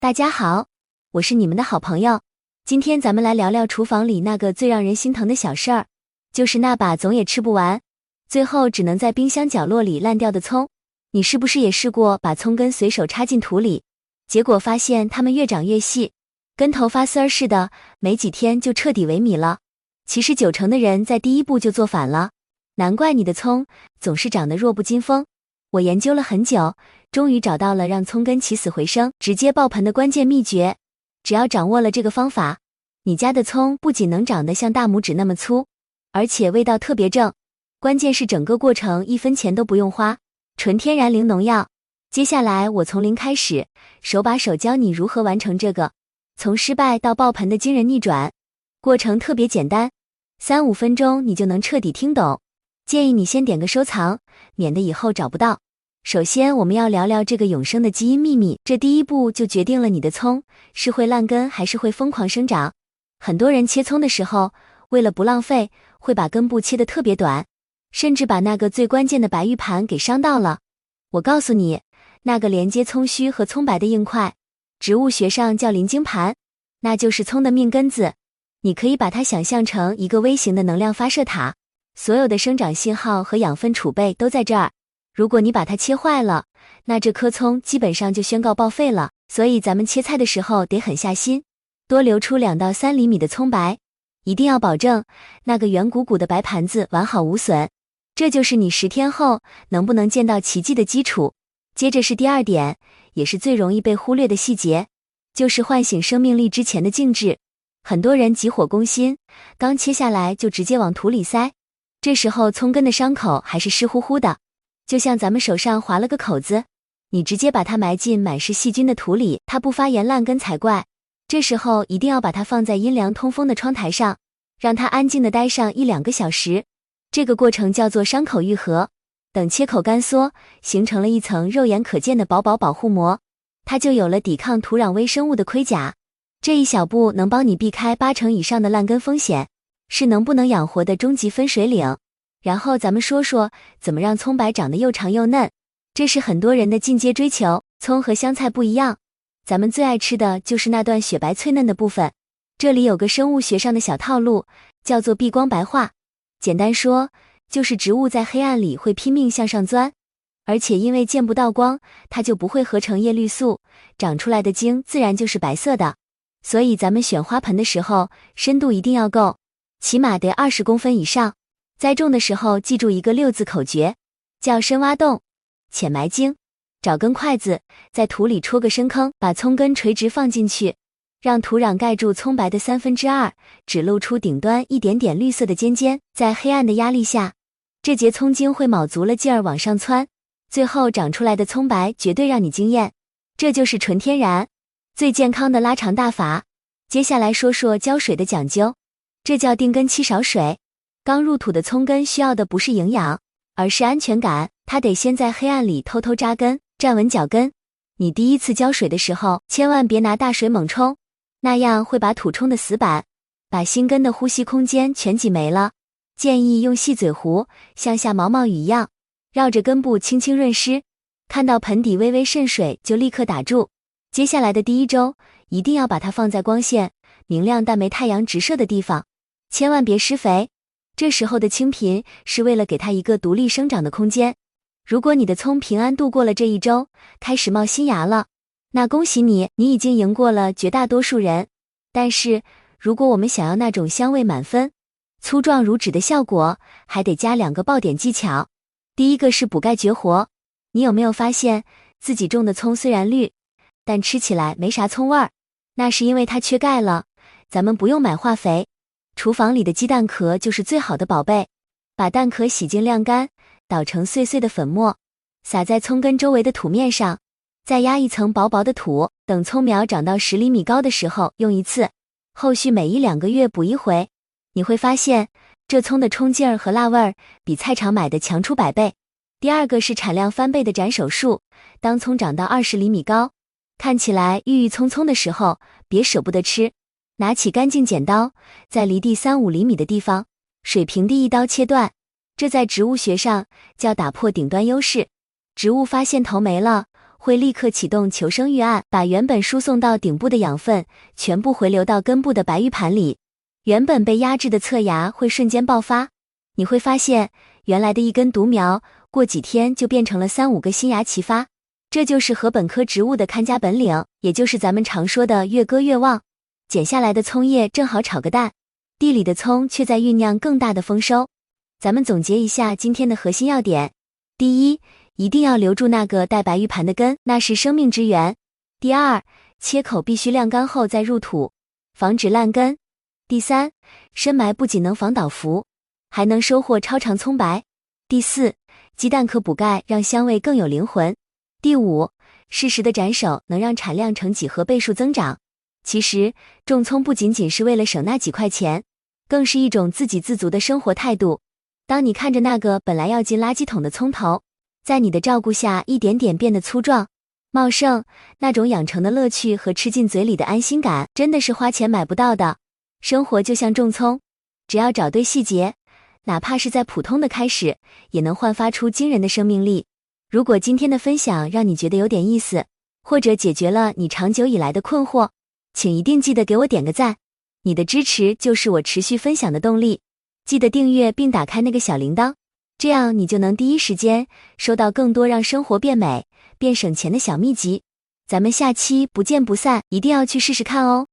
大家好，我是你们的好朋友。今天咱们来聊聊厨房里那个最让人心疼的小事儿，就是那把总也吃不完，最后只能在冰箱角落里烂掉的葱。你是不是也试过把葱根随手插进土里，结果发现它们越长越细，跟头发丝儿似的，没几天就彻底萎靡了？其实90%的人在第一步就做反了，难怪你的葱总是长得弱不禁风。我研究了很久，终于找到了让葱根起死回生、直接爆盆的关键秘诀。只要掌握了这个方法，你家的葱不仅能长得像大拇指那么粗，而且味道特别正。关键是整个过程1分钱都不用花，纯天然零农药。接下来我从零开始，手把手教你如何完成这个从失败到爆盆的惊人逆转。过程特别简单，3-5分钟你就能彻底听懂。建议你先点个收藏，免得以后找不到。首先我们要聊聊这个永生的基因秘密，这第一步就决定了你的葱是会烂根还是会疯狂生长。很多人切葱的时候，为了不浪费，会把根部切得特别短，甚至把那个最关键的白玉盘给伤到了。我告诉你，那个连接葱须和葱白的硬块，植物学上叫鳞茎盘，那就是葱的命根子。你可以把它想象成一个微型的能量发射塔，所有的生长信号和养分储备都在这儿。如果你把它切坏了，那这颗葱基本上就宣告报废了。所以咱们切菜的时候得狠下心，多留出2到3厘米的葱白，一定要保证那个圆鼓鼓的白盘子完好无损。这就是你10天后能不能见到奇迹的基础。接着是第2点，也是最容易被忽略的细节，就是唤醒生命力之前的静置。很多人急火攻心，刚切下来就直接往土里塞，这时候葱根的伤口还是湿乎乎的，就像咱们手上划了个口子，你直接把它埋进满是细菌的土里，它不发炎烂根才怪。这时候一定要把它放在阴凉通风的窗台上，让它安静地待上1-2个小时。这个过程叫做伤口愈合。等切口干缩，形成了一层肉眼可见的薄薄保护膜，它就有了抵抗土壤微生物的盔甲。这一小步能帮你避开80%以上的烂根风险，是能不能养活的终极分水岭。然后咱们说说怎么让葱白长得又长又嫩，这是很多人的进阶追求。葱和香菜不一样，咱们最爱吃的就是那段雪白脆嫩的部分。这里有个生物学上的小套路，叫做避光白化。简单说，就是植物在黑暗里会拼命向上钻，而且因为见不到光，它就不会合成叶绿素，长出来的茎自然就是白色的。所以咱们选花盆的时候，深度一定要够，起码得20公分以上。栽种的时候记住一个6字口诀，叫深挖洞，浅埋茎。找根筷子，在土里戳个深坑，把葱根垂直放进去，让土壤盖住葱白的2/3，只露出顶端一点点绿色的尖尖。在黑暗的压力下，这节葱茎会卯足了劲儿往上窜，最后长出来的葱白绝对让你惊艳。这就是纯天然最健康的拉长大法。接下来说说浇水的讲究，这叫定根期少水。刚入土的葱根需要的不是营养，而是安全感，它得先在黑暗里偷偷扎根，站稳脚跟。你第一次浇水的时候，千万别拿大水猛冲，那样会把土冲得死板，把新根的呼吸空间全挤没了。建议用细嘴壶，像下毛毛雨一样，绕着根部轻轻润湿，看到盆底微微渗水就立刻打住。接下来的第1周，一定要把它放在光线明亮但没太阳直射的地方，千万别施肥。这时候的清贫是为了给它一个独立生长的空间。如果你的葱平安度过了这1周，开始冒新芽了，那恭喜你，你已经赢过了绝大多数人。但是如果我们想要那种香味满分、粗壮如纸的效果，还得加2个爆点技巧。第一个是补钙绝活。你有没有发现自己种的葱虽然绿，但吃起来没啥葱味儿？那是因为它缺钙了。咱们不用买化肥，厨房里的鸡蛋壳就是最好的宝贝。把蛋壳洗净晾干，捣成碎碎的粉末，撒在葱根周围的土面上，再压一层薄薄的土，等葱苗长到10厘米高的时候用一次，后续每1-2个月补一回。你会发现这葱的冲劲儿和辣味儿比菜场买的强出100倍。第2个是产量翻倍的斩首术。当葱长到20厘米高，看起来郁郁葱葱的时候，别舍不得吃，拿起干净剪刀，在离地3-5厘米的地方，水平地一刀切断。这在植物学上叫打破顶端优势。植物发现头没了，会立刻启动求生预案，把原本输送到顶部的养分全部回流到根部的白玉盘里。原本被压制的侧芽会瞬间爆发，你会发现原来的一根独苗，过几天就变成了3、5个新芽齐发。这就是禾本科植物的看家本领，也就是咱们常说的越割越旺。剪下来的葱叶正好炒个蛋，地里的葱却在酝酿更大的丰收。咱们总结一下今天的核心要点：第一，一定要留住那个带白玉盘的根，那是生命之源。第二，切口必须晾干后再入土，防止烂根。第三，深埋不仅能防倒伏，还能收获超长葱白。第四，鸡蛋可补钙，让香味更有灵魂。第五，适时的斩首能让产量呈几何倍数增长。其实，种葱不仅仅是为了省那几块钱，更是一种自给自足的生活态度。当你看着那个本来要进垃圾桶的葱头，在你的照顾下一点点变得粗壮、茂盛，那种养成的乐趣和吃进嘴里的安心感，真的是花钱买不到的。生活就像种葱，只要找对细节，哪怕是在普通的开始，也能焕发出惊人的生命力。如果今天的分享让你觉得有点意思，或者解决了你长久以来的困惑，请一定记得给我点个赞，你的支持就是我持续分享的动力。记得订阅并打开那个小铃铛，这样你就能第一时间收到更多让生活变美、变省钱的小秘籍。咱们下期不见不散，一定要去试试看哦。